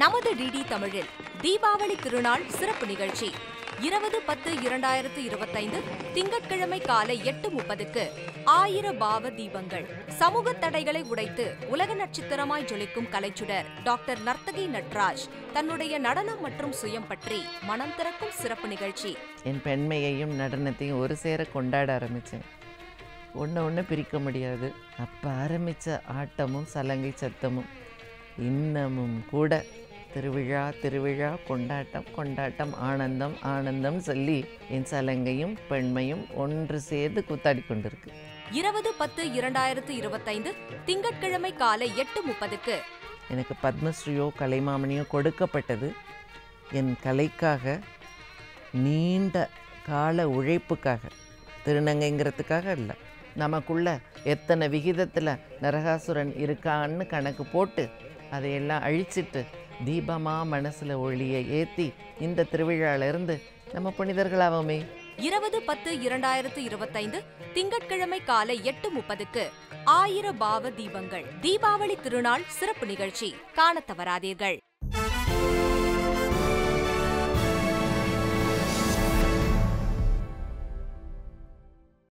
நமது டிடி தமிழில் தீபாவளி திருநாள் சிறப்பு நிகழ்ச்சி 20-10-2025 திங்கட்கிழமை காலை 8:30க்கு 1000 பாவ தீபங்கள். சமூக தடைகளை உடைத்து உலக நட்சத்திரமாய் ஜொலிக்கும் கலைச்சுடர் டாக்டர் நர்த்தகி நட்ராஜ் தன்னுடைய நடனம் மற்றும் சுயம் பற்றி மனம் திறக்கும் சிறப்பு நிகழ்ச்சி. என் பெண்மையையும் நடனத்தையும் ஒரு சேர கொண்டாட ஆரம்பித்தேன். ஒன்று பிரிக்க முடியாது. அப்போ ஆரம்பித்த ஆட்டமும் சலங்கை சத்தமும் இன்னமும் கூட திருவிழா திருவிழா கொண்டாட்டம் கொண்டாட்டம் ஆனந்தம் ஆனந்தம் சொல்லி என் சலங்கையும் பெண்மையும் ஒன்று சேர்ந்து கூத்தாடி கொண்டிருக்கு. 20-10-2025 திங்கட்கிழமை காலை 8:30க்கு எனக்கு பத்மஸ்ரீயோ கலைமாமணியோ கொடுக்கப்பட்டது என் கலைக்காக, நீண்ட கால உழைப்புக்காக, திருநங்கைங்கிறதுக்காக இல்லை. நமக்குள்ள எத்தனை விகிதத்தில் நரகாசுரன் இருக்கான்னு கணக்கு போட்டு அதையெல்லாம் அழிச்சிட்டு தீபமாக மனசில் ஒளியை ஏற்றி இந்த திருவிழாவிலிருந்து நம்ம புனிதர்களாவோமே. 20-10-2025 திங்கட்கிழமை காலை 8:30க்கு 1000 பாவ தீபங்கள். தீபாவளி திருநாள் சிறப்பு நிகழ்ச்சி காணத் தவறாதீர்கள்.